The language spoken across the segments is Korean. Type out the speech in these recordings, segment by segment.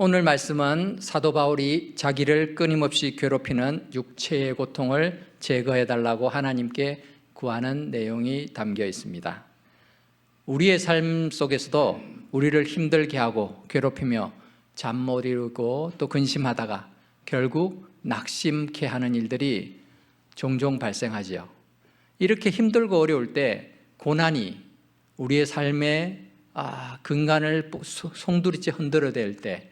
오늘 말씀은 사도 바울이 자기를 끊임없이 괴롭히는 육체의 고통을 제거해달라고 하나님께 구하는 내용이 담겨 있습니다. 우리의 삶 속에서도 우리를 힘들게 하고 괴롭히며 잠 못 이루고 또 근심하다가 결국 낙심케 하는 일들이 종종 발생하지요. 이렇게 힘들고 어려울 때 고난이 우리의 삶의 근간을 송두리째 흔들어댈 때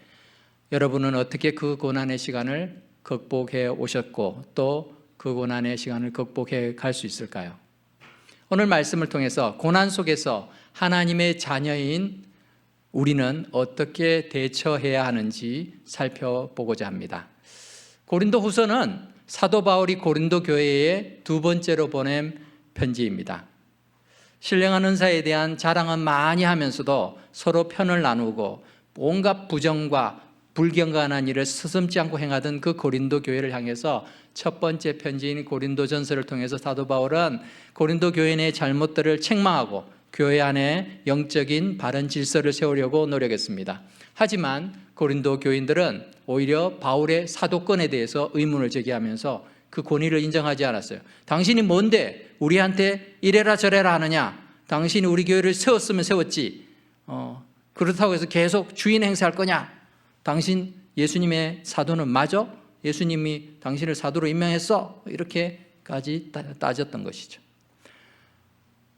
여러분은 어떻게 그 고난의 시간을 극복해 오셨고 또 그 고난의 시간을 극복해 갈 수 있을까요? 오늘 말씀을 통해서 고난 속에서 하나님의 자녀인 우리는 어떻게 대처해야 하는지 살펴보고자 합니다. 고린도 후서는 사도 바울이 고린도 교회에 두 번째로 보낸 편지입니다. 신령한 은사에 대한 자랑은 많이 하면서도 서로 편을 나누고 온갖 부정과 불경건한 일을 서슴지 않고 행하던 그 고린도 교회를 향해서 첫 번째 편지인 고린도전서를 통해서 사도 바울은 고린도 교인의 잘못들을 책망하고 교회 안에 영적인 바른 질서를 세우려고 노력했습니다. 하지만 고린도 교인들은 오히려 바울의 사도권에 대해서 의문을 제기하면서 그 권위를 인정하지 않았어요. 당신이 뭔데 우리한테 이래라 저래라 하느냐? 당신이 우리 교회를 세웠으면 세웠지. 그렇다고 해서 계속 주인 행세할 거냐? 당신 예수님의 사도는 맞아? 예수님이 당신을 사도로 임명했어? 이렇게까지 따졌던 것이죠.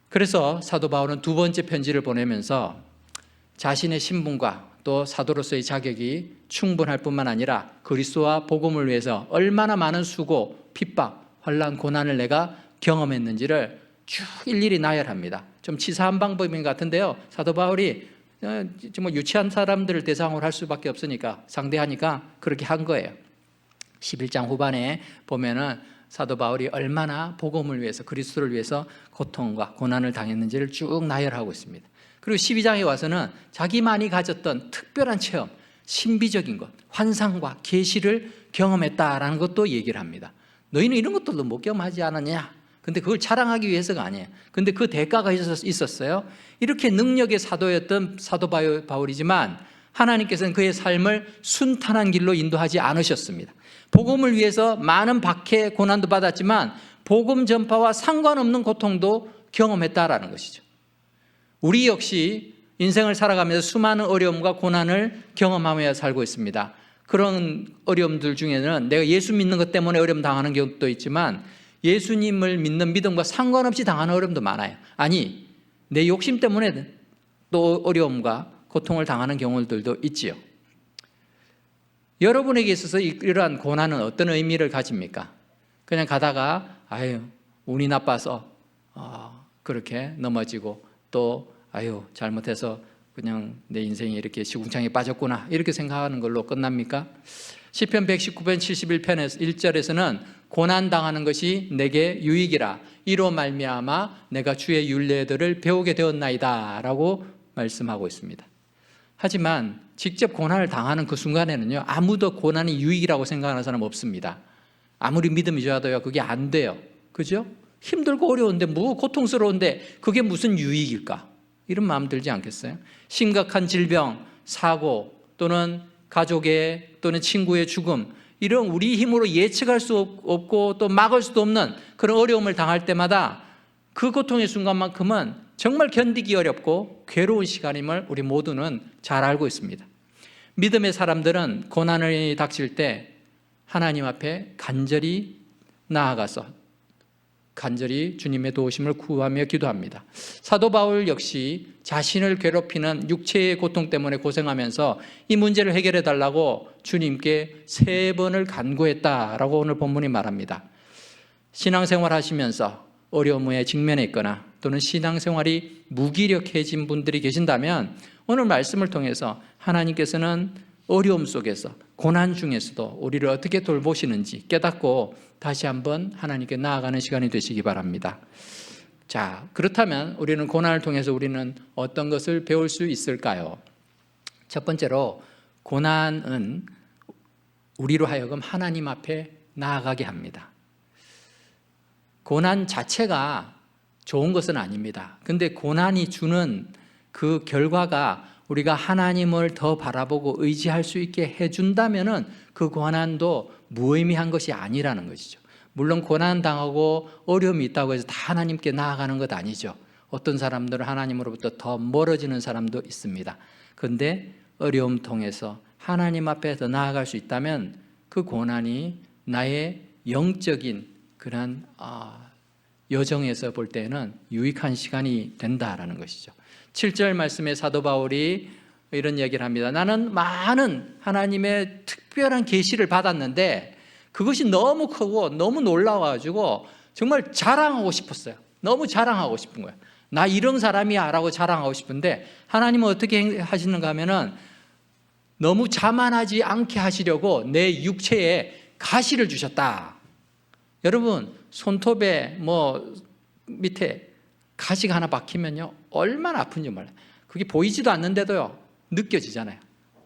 그래서 사도 바울은 두 번째 편지를 보내면서 자신의 신분과 또 사도로서의 자격이 충분할 뿐만 아니라 그리스도와 복음을 위해서 얼마나 많은 수고, 핍박, 환난, 고난을 내가 경험했는지를 쭉 일일이 나열합니다. 좀 치사한 방법인 것 같은데요. 사도 바울이 뭐 유치한 사람들을 대상으로 할 수밖에 없으니까 상대하니까 그렇게 한 거예요. 11장 후반에 보면은 사도 바울이 얼마나 복음을 위해서 그리스도를 위해서 고통과 고난을 당했는지를 쭉 나열하고 있습니다. 그리고 12장에 와서는 자기만이 가졌던 특별한 체험, 신비적인 것, 환상과 계시를 경험했다라는 것도 얘기를 합니다. 너희는 이런 것들도 못 경험하지 않았냐? 근데 그걸 자랑하기 위해서가 아니에요. 근데 그 대가가 있었어요. 이렇게 능력의 사도였던 사도 바울이지만 하나님께서는 그의 삶을 순탄한 길로 인도하지 않으셨습니다. 복음을 위해서 많은 박해, 고난도 받았지만 복음 전파와 상관없는 고통도 경험했다라는 것이죠. 우리 역시 인생을 살아가면서 수많은 어려움과 고난을 경험하며 살고 있습니다. 그런 어려움들 중에는 내가 예수 믿는 것 때문에 어려움 당하는 경우도 있지만 예수님을 믿는 믿음과 상관없이 당하는 어려움도 많아요. 아니, 내 욕심 때문에 또 어려움과 고통을 당하는 경우들도 있지요. 여러분에게 있어서 이러한 고난은 어떤 의미를 가집니까? 그냥 가다가 운이 나빠서 그렇게 넘어지고 또 잘못해서 그냥 내 인생이 이렇게 시궁창에 빠졌구나 이렇게 생각하는 걸로 끝납니까? 시편 119편 71편에서 1절에서는 고난당하는 것이 내게 유익이라 이로 말미암아 내가 주의 율례들을 배우게 되었나이다 라고 말씀하고 있습니다. 하지만 직접 고난을 당하는 그 순간에는요, 아무도 고난이 유익이라고 생각하는 사람 없습니다. 아무리 믿음이 좋아도요, 그게 안 돼요. 그죠? 힘들고 어려운데 고통스러운데 그게 무슨 유익일까? 이런 마음 들지 않겠어요? 심각한 질병, 사고 또는 가족의 또는 친구의 죽음, 이런 우리 힘으로 예측할 수 없고 또 막을 수도 없는 그런 어려움을 당할 때마다 그 고통의 순간만큼은 정말 견디기 어렵고 괴로운 시간임을 우리 모두는 잘 알고 있습니다. 믿음의 사람들은 고난이 닥칠 때 하나님 앞에 간절히 나아가서 간절히 주님의 도우심을 구하며 기도합니다. 사도 바울 역시 자신을 괴롭히는 육체의 고통 때문에 고생하면서 이 문제를 해결해 달라고 주님께 3번을 간구했다라고 오늘 본문이 말합니다. 신앙생활 하시면서 어려움에 직면해 있거나 또는 신앙생활이 무기력해진 분들이 계신다면 오늘 말씀을 통해서 하나님께서는 어려움 속에서 고난 중에서도 우리를 어떻게 돌보시는지 깨닫고 다시 한번 하나님께 나아가는 시간이 되시기 바랍니다. 자, 그렇다면 우리는 고난을 통해서 우리는 어떤 것을 배울 수 있을까요? 첫 번째로 고난은 우리로 하여금 하나님 앞에 나아가게 합니다. 고난 자체가 좋은 것은 아닙니다. 근데 고난이 주는 그 결과가 우리가 하나님을 더 바라보고 의지할 수 있게 해준다면은 그 고난도 무의미한 것이 아니라는 것이죠. 물론 고난 당하고 어려움이 있다고 해서 다 하나님께 나아가는 것 아니죠. 어떤 사람들은 하나님으로부터 더 멀어지는 사람도 있습니다. 그런데 어려움 통해서 하나님 앞에 더 나아갈 수 있다면 그 고난이 나의 영적인 그런 여정에서 볼 때는 유익한 시간이 된다라는 것이죠. 7절 말씀에 사도 바울이 이런 얘기를 합니다. 나는 많은 하나님의 특별한 계시를 받았는데 그것이 너무 크고 너무 놀라워가지고 정말 자랑하고 싶었어요. 너무 자랑하고 싶은 거예요. 나 이런 사람이야 라고 자랑하고 싶은데 하나님은 어떻게 하시는가 하면은 너무 자만하지 않게 하시려고 내 육체에 가시를 주셨다. 여러분 손톱에 밑에 가시가 하나 박히면요 얼마나 아픈지 몰라요. 그게 보이지도 않는데도요 느껴지잖아요.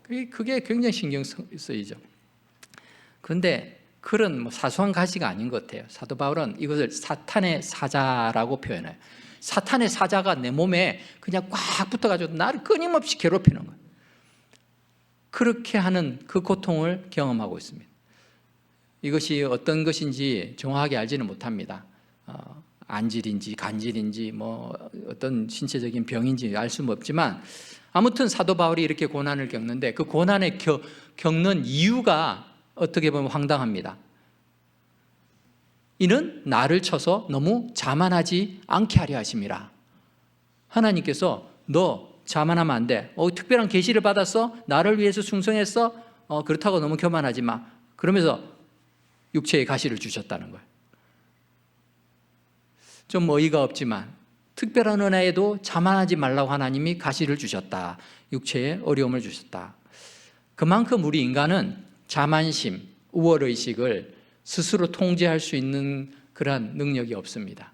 그게 굉장히 신경 쓰이죠. 그런데 그런 사소한 가시가 아닌 것 같아요. 사도 바울은 이것을 사탄의 사자라고 표현해요. 사탄의 사자가 내 몸에 그냥 꽉 붙어가지고 나를 끊임없이 괴롭히는 거예요. 그렇게 하는 그 고통을 경험하고 있습니다. 이것이 어떤 것인지 정확하게 알지는 못합니다. 안질인지 간질인지 어떤 신체적인 병인지 알 수는 없지만 아무튼 사도 바울이 이렇게 고난을 겪는데 그 고난을 겪는 이유가 어떻게 보면 황당합니다. 이는 나를 쳐서 너무 자만하지 않게 하려 하심이라. 하나님께서 너 자만하면 안 돼. 특별한 계시를 받았어? 나를 위해서 충성했어? 그렇다고 너무 교만하지 마. 그러면서 육체의 가시를 주셨다는 거예요. 좀 어이가 없지만 특별한 은혜에도 자만하지 말라고 하나님이 가시를 주셨다. 육체에 어려움을 주셨다. 그만큼 우리 인간은 자만심, 우월의식을 스스로 통제할 수 있는 그러한 능력이 없습니다.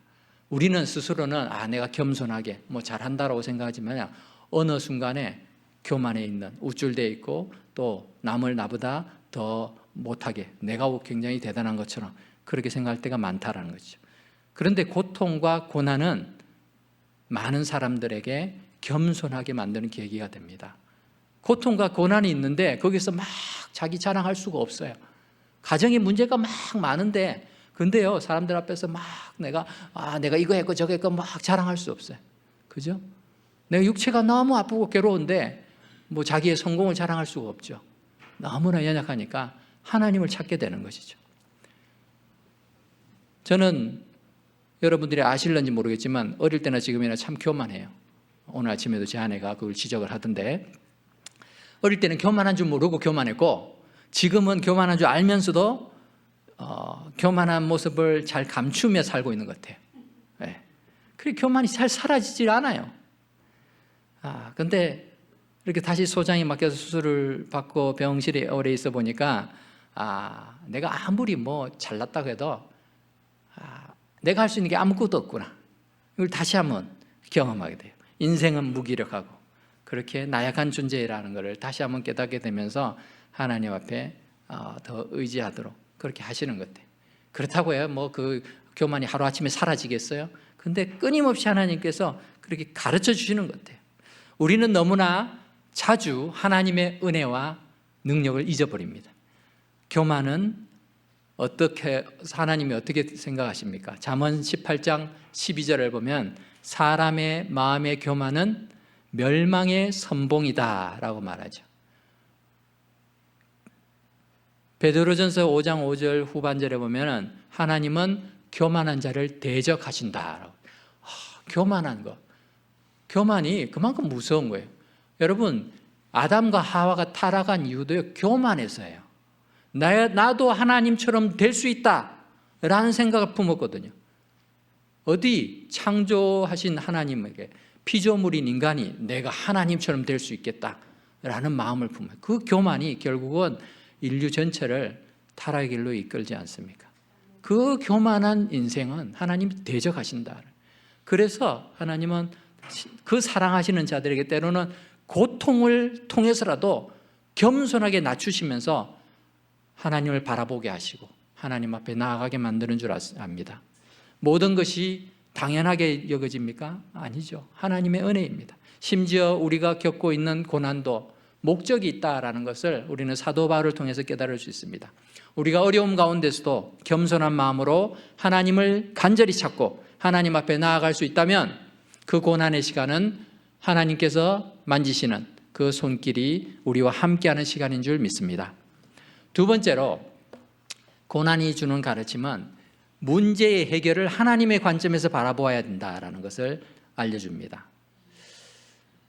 우리는 스스로는 내가 겸손하게 잘한다라고 생각하지만 어느 순간에 교만에 있는 우쭐대어 있고 또 남을 나보다 더 못하게 내가 굉장히 대단한 것처럼 그렇게 생각할 때가 많다라는 거죠. 그런데 고통과 고난은 많은 사람들에게 겸손하게 만드는 계기가 됩니다. 고통과 고난이 있는데 거기서 막 자기 자랑할 수가 없어요. 가정에 문제가 막 많은데 근데요 사람들 앞에서 막 내가 이거 했고 저거 했고 막 자랑할 수 없어요. 그죠? 내가 육체가 너무 아프고 괴로운데 자기의 성공을 자랑할 수가 없죠. 너무나 연약하니까 하나님을 찾게 되는 것이죠. 저는 여러분들이 아실런지 모르겠지만 어릴 때나 지금이나 참 교만해요. 오늘 아침에도 제 아내가 그걸 지적을 하던데 어릴 때는 교만한 줄 모르고 교만했고 지금은 교만한 줄 알면서도 교만한 모습을 잘 감추며 살고 있는 것 같아요. 네. 그래 교만이 잘 사라지질 않아요. 근데 이렇게 다시 소장이 맡겨서 수술을 받고 병실에 오래 있어 보니까 내가 아무리 잘났다고 해도 내가 할 수 있는 게 아무것도 없구나. 이걸 다시 한번 경험하게 돼요. 인생은 무기력하고 그렇게 나약한 존재라는 것을 다시 한번 깨닫게 되면서 하나님 앞에 더 의지하도록 그렇게 하시는 것 같아요. 그렇다고 해요. 그 교만이 하루아침에 사라지겠어요? 근데 끊임없이 하나님께서 그렇게 가르쳐 주시는 것 같아요. 우리는 너무나 자주 하나님의 은혜와 능력을 잊어버립니다. 교만은 하나님이 어떻게 생각하십니까? 잠언 18장 12절을 보면 사람의 마음의 교만은 멸망의 선봉이다 라고 말하죠. 베드로전서 5장 5절 후반절에 보면 하나님은 교만한 자를 대적하신다. 교만한 것. 교만이 그만큼 무서운 거예요. 여러분 아담과 하와가 타락한 이유도요 교만해서예요. 나도 하나님처럼 될 수 있다라는 생각을 품었거든요. 어디 창조하신 하나님에게 피조물인 인간이 내가 하나님처럼 될 수 있겠다라는 마음을 품어요. 그 교만이 결국은 인류 전체를 타락의 길로 이끌지 않습니까? 그 교만한 인생은 하나님이 대적하신다. 그래서 하나님은 그 사랑하시는 자들에게 때로는 고통을 통해서라도 겸손하게 낮추시면서 하나님을 바라보게 하시고 하나님 앞에 나아가게 만드는 줄 압니다. 모든 것이 당연하게 여겨집니까? 아니죠. 하나님의 은혜입니다. 심지어 우리가 겪고 있는 고난도 목적이 있다라는 것을 우리는 사도 바울을 통해서 깨달을 수 있습니다. 우리가 어려움 가운데서도 겸손한 마음으로 하나님을 간절히 찾고 하나님 앞에 나아갈 수 있다면 그 고난의 시간은 하나님께서 만지시는 그 손길이 우리와 함께하는 시간인 줄 믿습니다. 두 번째로 고난이 주는 가르침은 문제의 해결을 하나님의 관점에서 바라보아야 된다라는 것을 알려줍니다.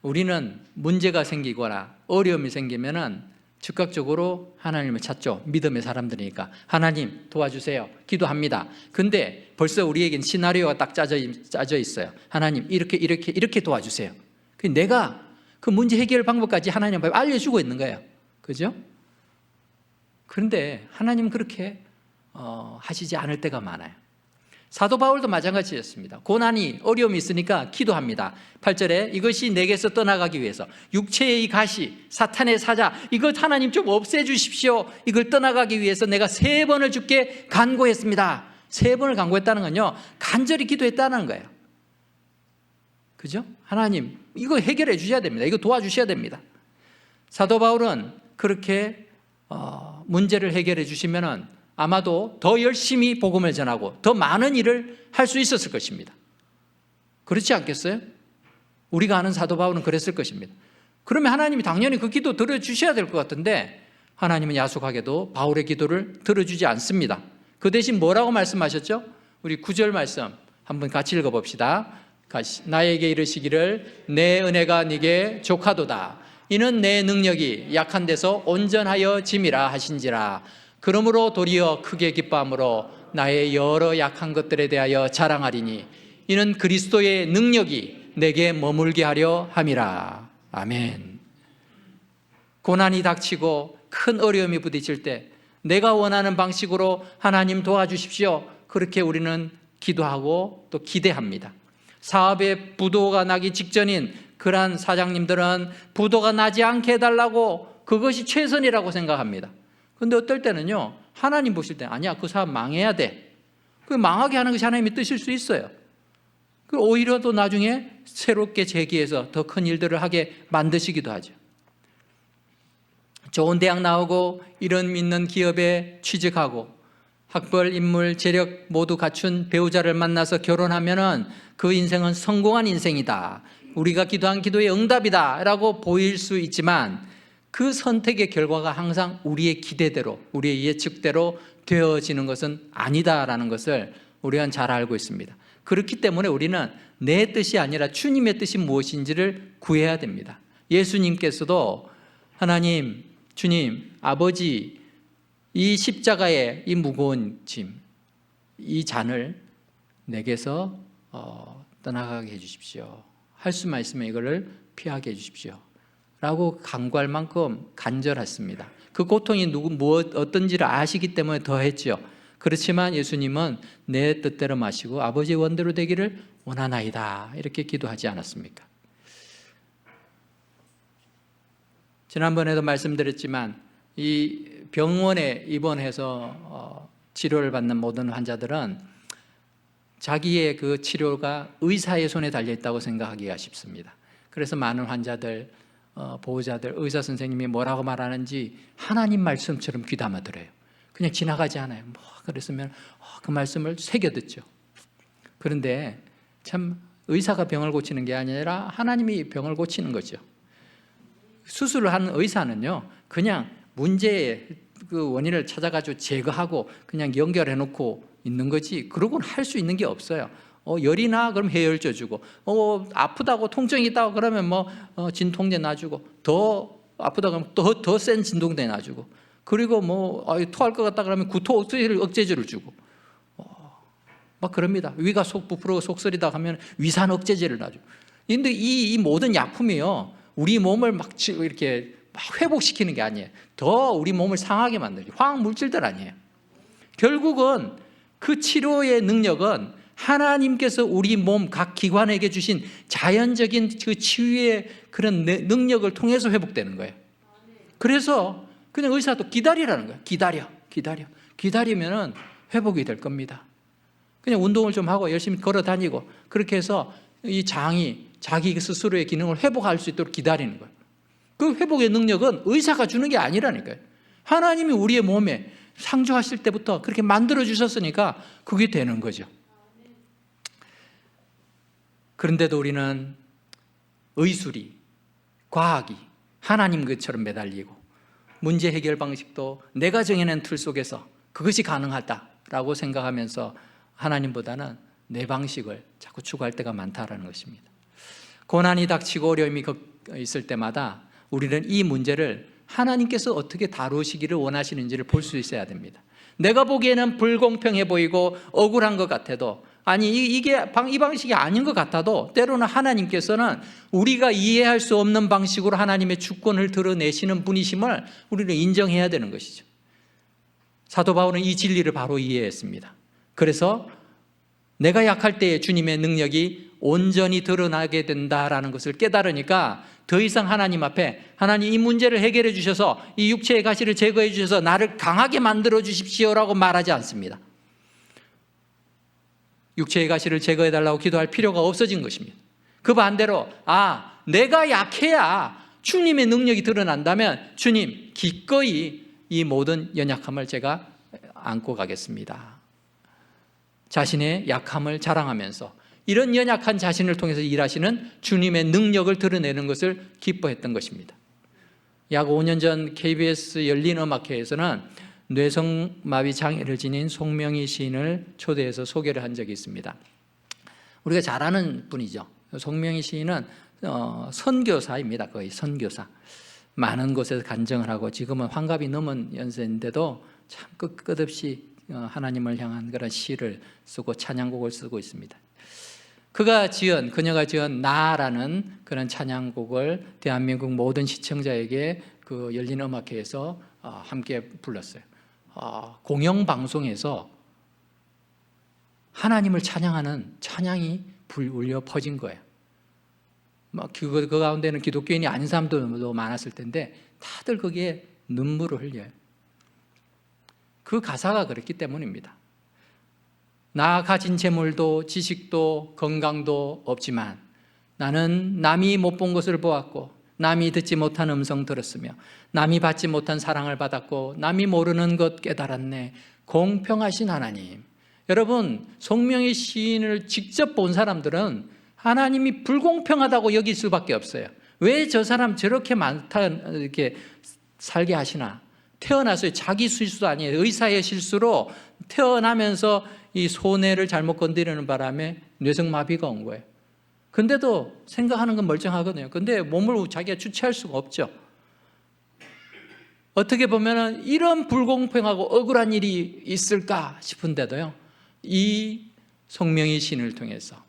우리는 문제가 생기거나 어려움이 생기면은 즉각적으로 하나님을 찾죠. 믿음의 사람들이니까. 하나님 도와주세요. 기도합니다. 근데 벌써 우리에겐 시나리오가 딱 짜져 있어요. 하나님 이렇게 도와주세요. 내가 그 문제 해결 방법까지 하나님 앞에 알려주고 있는 거예요. 그죠? 그런데 하나님은 그렇게 하시지 않을 때가 많아요. 사도 바울도 마찬가지였습니다. 고난이 어려움이 있으니까 기도합니다. 8절에 이것이 내게서 떠나가기 위해서 육체의 이 가시 사탄의 사자 이것 하나님 좀 없애주십시오. 이걸 떠나가기 위해서 내가 3번을 주께 간구했습니다. 3번을 간구했다는 건요 간절히 기도했다는 거예요. 그죠? 하나님 이거 해결해 주셔야 됩니다. 이거 도와주셔야 됩니다. 사도 바울은 그렇게 문제를 해결해 주시면은 아마도 더 열심히 복음을 전하고 더 많은 일을 할 수 있었을 것입니다. 그렇지 않겠어요? 우리가 아는 사도 바울은 그랬을 것입니다. 그러면 하나님이 당연히 그 기도 들어주셔야 될 것 같은데 하나님은 야속하게도 바울의 기도를 들어주지 않습니다. 그 대신 뭐라고 말씀하셨죠? 우리 9절 말씀 한번 같이 읽어봅시다. 나에게 이르시기를 내 은혜가 네게 족하도다. 이는 내 능력이 약한 데서 온전하여 짐이라 하신지라. 그러므로 도리어 크게 기뻐함으로 나의 여러 약한 것들에 대하여 자랑하리니 이는 그리스도의 능력이 내게 머물게 하려 함이라. 아멘. 고난이 닥치고 큰 어려움이 부딪힐 때 내가 원하는 방식으로 하나님 도와주십시오. 그렇게 우리는 기도하고 또 기대합니다. 사업에 부도가 나기 직전인 그러한 사장님들은 부도가 나지 않게 해달라고 그것이 최선이라고 생각합니다. 그런데 어떨 때는요 하나님 보실 때 아니야 그 사람 망해야 돼. 그 망하게 하는 것이 하나님의 뜻일 수 있어요. 오히려 또 나중에 새롭게 재기해서 더 큰 일들을 하게 만드시기도 하죠. 좋은 대학 나오고 이런 믿는 기업에 취직하고 학벌, 인물, 재력 모두 갖춘 배우자를 만나서 결혼하면은 그 인생은 성공한 인생이다. 우리가 기도한 기도의 응답이다 라고 보일 수 있지만 그 선택의 결과가 항상 우리의 기대대로 우리의 예측대로 되어지는 것은 아니다라는 것을 우리는 잘 알고 있습니다. 그렇기 때문에 우리는 내 뜻이 아니라 주님의 뜻이 무엇인지를 구해야 됩니다. 예수님께서도 하나님, 주님, 아버지 이 십자가의 이 무거운 짐, 이 잔을 내게서 떠나가게 해주십시오. 할 수만 있으면 이거를 피하게 해주십시오. 라고 간구할 만큼 간절했습니다. 그 고통이 어떤지를 아시기 때문에 더 했죠. 그렇지만 예수님은 내 뜻대로 마시고 아버지의 원대로 되기를 원하나이다. 이렇게 기도하지 않았습니까? 지난번에도 말씀드렸지만 이 병원에 입원해서 치료를 받는 모든 환자들은 자기의 그 치료가 의사의 손에 달려있다고 생각하기가 쉽습니다. 그래서 많은 환자들, 보호자들, 의사 선생님이 뭐라고 말하는지 하나님 말씀처럼 귀담아 들어요. 그냥 지나가지 않아요. 뭐 그랬으면 그 말씀을 새겨듣죠. 그런데 참 의사가 병을 고치는 게 아니라 하나님이 병을 고치는 거죠. 수술을 하는 의사는요 그냥 문제의 그 원인을 찾아가지고 제거하고 그냥 연결해 놓고 있는 거지 그러고는 할 수 있는 게 없어요. 열이 나 그럼 해열제 주고 아프다고 통증이 있다고 그러면 진통제 놔주고 더 아프다 그러면 더 센 진통제 놔주고 그리고 토할 것 같다 그러면 구토 억제제를 주고 막 그럽니다. 위가 속 부풀어 속 쓰리다 하면 위산 억제제를 놔주고. 근데 이 모든 약품이요 우리 몸을 막 이렇게 막 회복시키는 게 아니에요. 더 우리 몸을 상하게 만들죠. 화학 물질들 아니에요. 결국은 그 치료의 능력은 하나님께서 우리 몸 각 기관에게 주신 자연적인 그 치유의 그런 능력을 통해서 회복되는 거예요. 그래서 그냥 의사도 기다리라는 거예요. 기다리면은 회복이 될 겁니다. 그냥 운동을 좀 하고 열심히 걸어 다니고 그렇게 해서 이 장이 자기 스스로의 기능을 회복할 수 있도록 기다리는 거예요. 그 회복의 능력은 의사가 주는 게 아니라니까요. 하나님이 우리의 몸에 창조하실 때부터 그렇게 만들어 주셨으니까 그게 되는 거죠. 그런데도 우리는 의술이, 과학이 하나님 것처럼 매달리고 문제 해결 방식도 내가 정해낸 틀 속에서 그것이 가능하다라고 생각하면서 하나님보다는 내 방식을 자꾸 추구할 때가 많다라는 것입니다. 고난이 닥치고 어려움이 있을 때마다 우리는 이 문제를 하나님께서 어떻게 다루시기를 원하시는지를 볼 수 있어야 됩니다. 내가 보기에는 불공평해 보이고 억울한 것 같아도, 아니 이 방식이 아닌 것 같아도 때로는 하나님께서는 우리가 이해할 수 없는 방식으로 하나님의 주권을 드러내시는 분이심을 우리는 인정해야 되는 것이죠. 사도 바울은 이 진리를 바로 이해했습니다. 그래서 내가 약할 때에 주님의 능력이 온전히 드러나게 된다라는 것을 깨달으니까 더 이상 하나님 앞에 하나님 이 문제를 해결해 주셔서 이 육체의 가시를 제거해 주셔서 나를 강하게 만들어 주십시오라고 말하지 않습니다. 육체의 가시를 제거해 달라고 기도할 필요가 없어진 것입니다. 그 반대로 내가 약해야 주님의 능력이 드러난다면 주님 기꺼이 이 모든 연약함을 제가 안고 가겠습니다. 자신의 약함을 자랑하면서 이런 연약한 자신을 통해서 일하시는 주님의 능력을 드러내는 것을 기뻐했던 것입니다. 약 5년 전 KBS 열린음악회에서는 뇌성마비 장애를 지닌 송명희 시인을 초대해서 소개를 한 적이 있습니다. 우리가 잘 아는 분이죠. 송명희 시인은 선교사입니다. 거의 선교사. 많은 곳에서 간증을 하고 지금은 환갑이 넘은 연세인데도 참 끝없이 하나님을 향한 그런 시를 쓰고 찬양곡을 쓰고 있습니다. 그녀가 지은 나라는 그런 찬양곡을 대한민국 모든 시청자에게 그 열린음악회에서 함께 불렀어요. 공영방송에서 하나님을 찬양하는 찬양이 울려 퍼진 거예요. 그 가운데는 기독교인이 아닌 사람도 많았을 텐데 다들 거기에 눈물을 흘려요. 그 가사가 그렇기 때문입니다. 나 가진 재물도 지식도 건강도 없지만 나는 남이 못 본 것을 보았고 남이 듣지 못한 음성 들었으며 남이 받지 못한 사랑을 받았고 남이 모르는 것 깨달았네. 공평하신 하나님. 여러분, 송명희 시인을 직접 본 사람들은 하나님이 불공평하다고 여길 수밖에 없어요. 왜 저 사람 저렇게 많다 이렇게 살게 하시나? 태어나서 자기 실수도 아니에요. 의사의 실수로 태어나면서 이 손해를 잘못 건드리는 바람에 뇌성마비가 온 거예요. 근데도 생각하는 건 멀쩡하거든요. 근데 몸을 자기가 주체할 수가 없죠. 어떻게 보면 이런 불공평하고 억울한 일이 있을까 싶은데도요, 이 송명희 시인을 통해서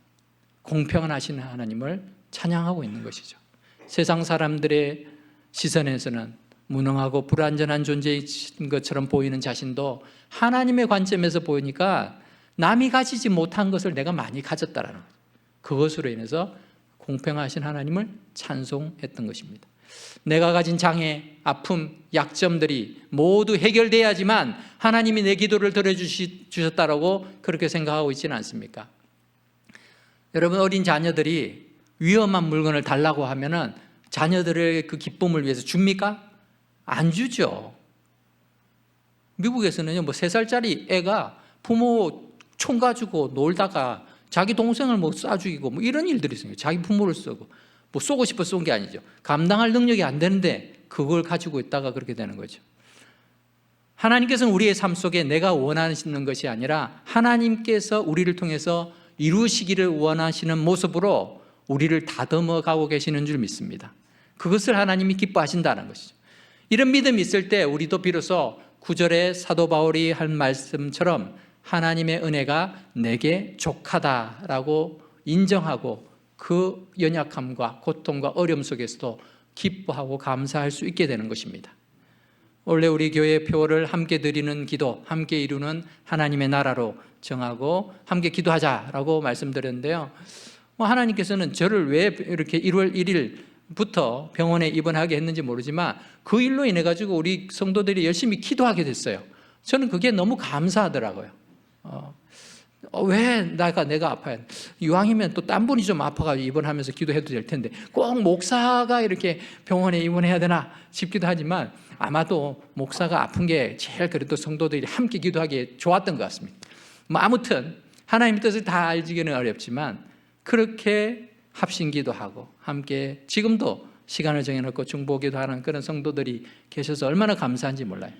공평하신 하나님을 찬양하고 있는 것이죠. 세상 사람들의 시선에서는 무능하고 불완전한 존재인 것처럼 보이는 자신도 하나님의 관점에서 보이니까 남이 가지지 못한 것을 내가 많이 가졌다라는 거죠. 그것으로 인해서 공평하신 하나님을 찬송했던 것입니다. 내가 가진 장애, 아픔, 약점들이 모두 해결돼야지만 하나님이 내 기도를 들어주셨다라고 그렇게 생각하고 있지는 않습니까? 여러분, 어린 자녀들이 위험한 물건을 달라고 하면은 자녀들의 그 기쁨을 위해서 줍니까? 안 주죠. 미국에서는요, 3살짜리 애가 부모 총 가지고 놀다가 자기 동생을 쏴 죽이고 이런 일들이 있어요. 자기 부모를 쏘고 쏘고 싶어 쏜 게 아니죠. 감당할 능력이 안 되는데 그걸 가지고 있다가 그렇게 되는 거죠. 하나님께서는 우리의 삶 속에 내가 원하시는 것이 아니라 하나님께서 우리를 통해서 이루시기를 원하시는 모습으로 우리를 다듬어 가고 계시는 줄 믿습니다. 그것을 하나님이 기뻐하신다는 것이죠. 이런 믿음이 있을 때 우리도 비로소 9절에 사도 바울이 한 말씀처럼 하나님의 은혜가 내게 족하다라고 인정하고 그 연약함과 고통과 어려움 속에서도 기뻐하고 감사할 수 있게 되는 것입니다. 원래 우리 교회 표를 함께 드리는 기도, 함께 이루는 하나님의 나라로 정하고 함께 기도하자라고 말씀드렸는데요. 하나님께서는 저를 왜 이렇게 1월 1일부터 병원에 입원하게 했는지 모르지만 그 일로 인해 가지고 우리 성도들이 열심히 기도하게 됐어요. 저는 그게 너무 감사하더라고요. 왜 내가 아파요? 이왕이면 또 딴 분이 좀 아파가지고 입원하면서 기도해도 될 텐데 꼭 목사가 이렇게 병원에 입원해야 되나 싶기도 하지만 아마도 목사가 아픈 게 제일 그래도 성도들이 함께 기도하기에 좋았던 것 같습니다. 뭐 아무튼 하나님의 뜻을 다 알기는 어렵지만 그렇게 합심기도하고 함께 지금도 시간을 정해놓고 중보기도하는 그런 성도들이 계셔서 얼마나 감사한지 몰라요.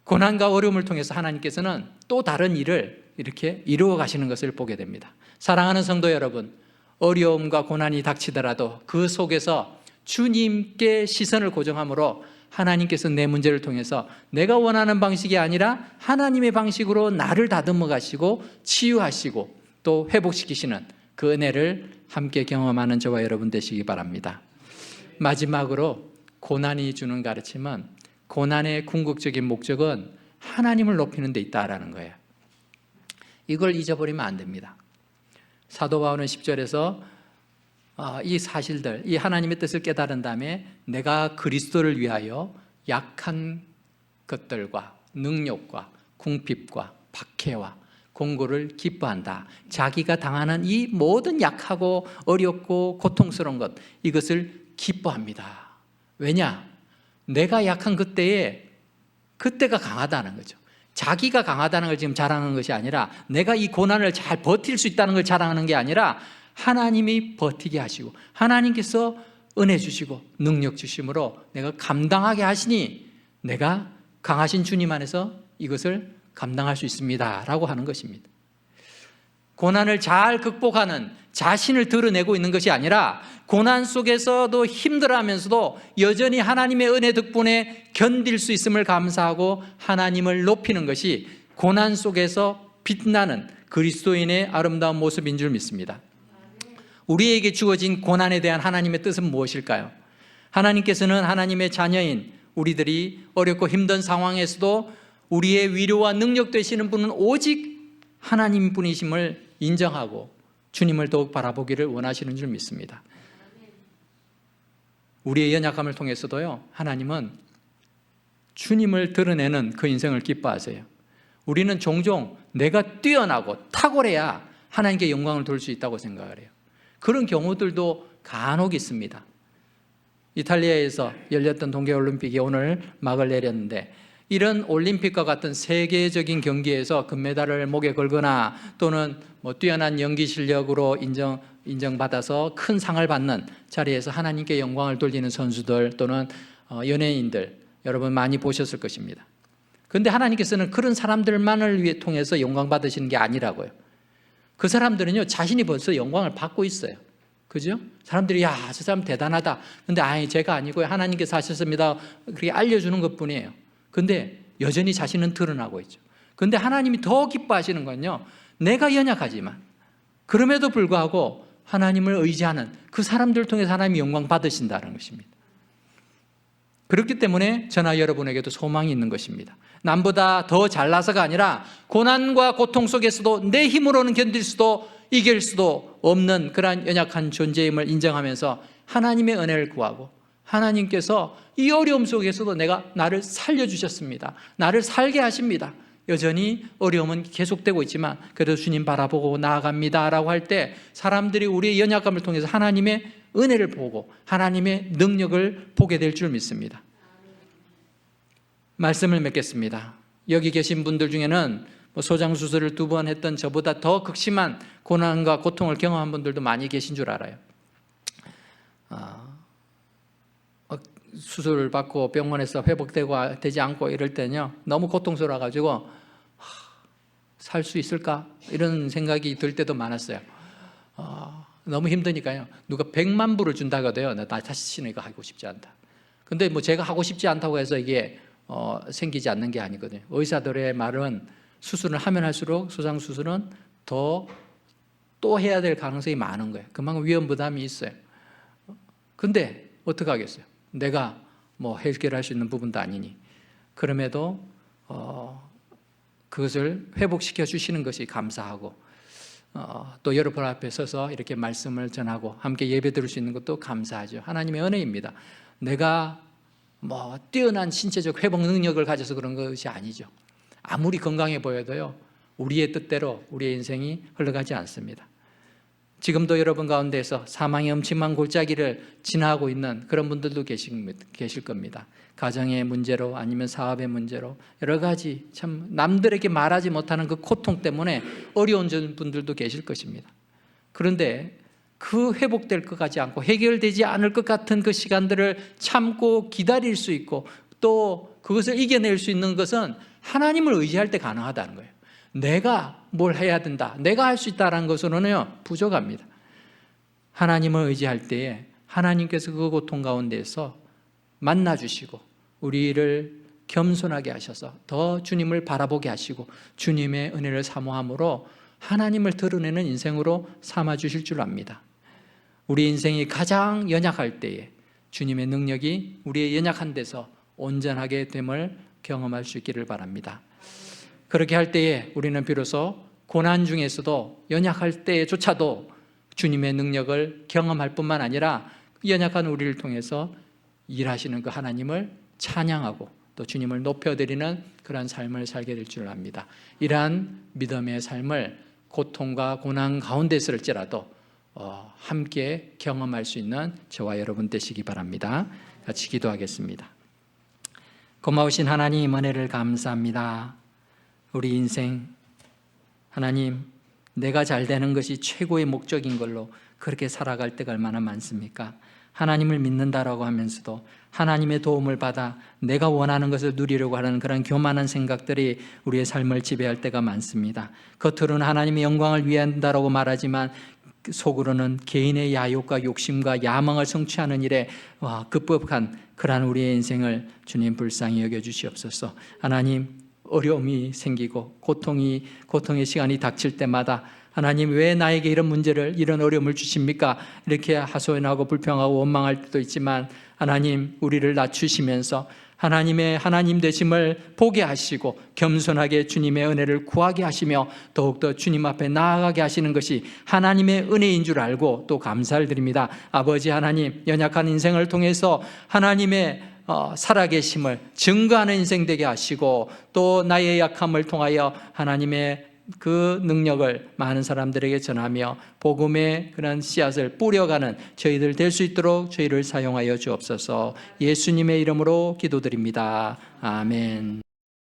고난과 어려움을 통해서 하나님께서는 또 다른 일을 이렇게 이루어 가시는 것을 보게 됩니다. 사랑하는 성도 여러분, 어려움과 고난이 닥치더라도 그 속에서 주님께 시선을 고정함으로 하나님께서 내 문제를 통해서 내가 원하는 방식이 아니라 하나님의 방식으로 나를 다듬어 가시고 치유하시고 또 회복시키시는 그 은혜를 함께 경험하는 저와 여러분 되시기 바랍니다. 마지막으로 고난이 주는 가르침은 고난의 궁극적인 목적은 하나님을 높이는 데 있다라는 거예요. 이걸 잊어버리면 안 됩니다. 사도 바울은 10절에서 이 사실들, 이 하나님의 뜻을 깨달은 다음에 내가 그리스도를 위하여 약한 것들과 능욕과 궁핍과 박해와 공고를 기뻐한다. 자기가 당하는 이 모든 약하고 어렵고 고통스러운 것, 이것을 기뻐합니다. 왜냐? 내가 약한 그때가 강하다는 거죠. 자기가 강하다는 걸 지금 자랑하는 것이 아니라 내가 이 고난을 잘 버틸 수 있다는 걸 자랑하는 게 아니라 하나님이 버티게 하시고 하나님께서 은혜 주시고 능력 주심으로 내가 감당하게 하시니 내가 강하신 주님 안에서 이것을 감당할 수 있습니다 라고 하는 것입니다. 고난을 잘 극복하는 자신을 드러내고 있는 것이 아니라 고난 속에서도 힘들어하면서도 여전히 하나님의 은혜 덕분에 견딜 수 있음을 감사하고 하나님을 높이는 것이 고난 속에서 빛나는 그리스도인의 아름다운 모습인 줄 믿습니다. 우리에게 주어진 고난에 대한 하나님의 뜻은 무엇일까요? 하나님께서는 하나님의 자녀인 우리들이 어렵고 힘든 상황에서도 우리의 위로와 능력 되시는 분은 오직 하나님 분이심을 인정하고 주님을 더욱 바라보기를 원하시는 줄 믿습니다. 우리의 연약함을 통해서도요, 하나님은 주님을 드러내는 그 인생을 기뻐하세요. 우리는 종종 내가 뛰어나고 탁월해야 하나님께 영광을 돌릴 수 있다고 생각을 해요. 그런 경우들도 간혹 있습니다. 이탈리아에서 열렸던 동계올림픽이 오늘 막을 내렸는데 이런 올림픽과 같은 세계적인 경기에서 금메달을 목에 걸거나 또는 뛰어난 연기 실력으로 인정받아서 큰 상을 받는 자리에서 하나님께 영광을 돌리는 선수들 또는 연예인들 여러분 많이 보셨을 것입니다. 그런데 하나님께서는 그런 사람들만을 통해서 영광 받으시는 게 아니라고요. 그 사람들은요, 자신이 벌써 영광을 받고 있어요. 그죠? 사람들이 야, 저 사람 대단하다. 근데 제가 아니고요, 하나님께서 하셨습니다. 그렇게 알려주는 것뿐이에요. 근데 여전히 자신은 드러나고 있죠. 근데 하나님이 더 기뻐하시는 건요, 내가 연약하지만 그럼에도 불구하고 하나님을 의지하는 그 사람들을 통해서 하나님이 영광 받으신다는 것입니다. 그렇기 때문에 저나 여러분에게도 소망이 있는 것입니다. 남보다 더 잘나서가 아니라 고난과 고통 속에서도 내 힘으로는 견딜 수도 이길 수도 없는 그러한 연약한 존재임을 인정하면서 하나님의 은혜를 구하고 하나님께서 이 어려움 속에서도 나를 살려주셨습니다. 나를 살게 하십니다. 여전히 어려움은 계속되고 있지만 그래도 주님 바라보고 나아갑니다 라고 할 때 사람들이 우리의 연약함을 통해서 하나님의 은혜를 보고 하나님의 능력을 보게 될 줄 믿습니다. 말씀을 맺겠습니다. 여기 계신 분들 중에는 소장수술을 2번 했던 저보다 더 극심한 고난과 고통을 경험한 분들도 많이 계신 줄 알아요. 수술을 받고 병원에서 회복되고 되지 않고 이럴 때는요, 너무 고통스러워가지고 살 수 있을까? 이런 생각이 들 때도 많았어요. 너무 힘드니까요. 누가 100만 불을 준다고 해도요, 나 다시는 이거 하고 싶지 않다. 근데 제가 하고 싶지 않다고 해서 이게 생기지 않는 게 아니거든요. 의사들의 말은 수술을 하면 할수록 소장수술은 또 해야 될 가능성이 많은 거예요. 그만큼 위험 부담이 있어요. 근데 어떻게 하겠어요? 내가 해결할 수 있는 부분도 아니니. 그럼에도 그것을 회복시켜 주시는 것이 감사하고 또 여러분 앞에 서서 이렇게 말씀을 전하고 함께 예배 드릴 수 있는 것도 감사하죠. 하나님의 은혜입니다. 내가 뛰어난 신체적 회복 능력을 가져서 그런 것이 아니죠. 아무리 건강해 보여도요, 우리의 뜻대로 우리의 인생이 흘러가지 않습니다. 지금도 여러분 가운데서 사망의 음침한 골짜기를 지나고 있는 그런 분들도 계실 겁니다. 가정의 문제로 아니면 사업의 문제로 여러 가지 참 남들에게 말하지 못하는 그 고통 때문에 어려운 분들도 계실 것입니다. 그런데 그 회복될 것 같지 않고 해결되지 않을 것 같은 그 시간들을 참고 기다릴 수 있고 또 그것을 이겨낼 수 있는 것은 하나님을 의지할 때 가능하다는 거예요. 내가 뭘 해야 된다, 내가 할 수 있다는 것으로는요 부족합니다. 하나님을 의지할 때에 하나님께서 그 고통 가운데서 만나주시고 우리를 겸손하게 하셔서 더 주님을 바라보게 하시고 주님의 은혜를 사모함으로 하나님을 드러내는 인생으로 삼아주실 줄 압니다. 우리 인생이 가장 연약할 때에 주님의 능력이 우리의 연약한 데서 온전하게 됨을 경험할 수 있기를 바랍니다. 그렇게 할 때에 우리는 비로소 고난 중에서도 연약할 때조차도 주님의 능력을 경험할 뿐만 아니라 연약한 우리를 통해서 일하시는 그 하나님을 찬양하고 또 주님을 높여드리는 그런 삶을 살게 될 줄 압니다. 이러한 믿음의 삶을 고통과 고난 가운데서일지라도 함께 경험할 수 있는 저와 여러분 되시기 바랍니다. 같이 기도하겠습니다. 고마우신 하나님, 은혜를 감사합니다. 우리 인생 하나님, 내가 잘 되는 것이 최고의 목적인 걸로 그렇게 살아갈 때가 얼마나 많습니까? 하나님을 믿는다라고 하면서도 하나님의 도움을 받아 내가 원하는 것을 누리려고 하는 그런 교만한 생각들이 우리의 삶을 지배할 때가 많습니다. 겉으로는 하나님의 영광을 위한다라고 말하지만 속으로는 개인의 야욕과 욕심과 야망을 성취하는 일에 급급한 그러한 우리의 인생을 주님 불쌍히 여겨주시옵소서. 하나님, 어려움이 생기고 고통의 시간이 닥칠 때마다 하나님 왜 나에게 이런 문제를 이런 어려움을 주십니까? 이렇게 하소연하고 불평하고 원망할 때도 있지만 하나님 우리를 낮추시면서 하나님의 하나님 되심을 보게 하시고 겸손하게 주님의 은혜를 구하게 하시며 더욱더 주님 앞에 나아가게 하시는 것이 하나님의 은혜인 줄 알고 또 감사를 드립니다. 아버지 하나님, 연약한 인생을 통해서 하나님의 살아계심을 증거하는 인생 되게 하시고 또 나의 약함을 통하여 하나님의 그 능력을 많은 사람들에게 전하며 복음의 그런 씨앗을 뿌려가는 저희들 될 수 있도록 저희를 사용하여 주옵소서. 예수님의 이름으로 기도드립니다. 아멘.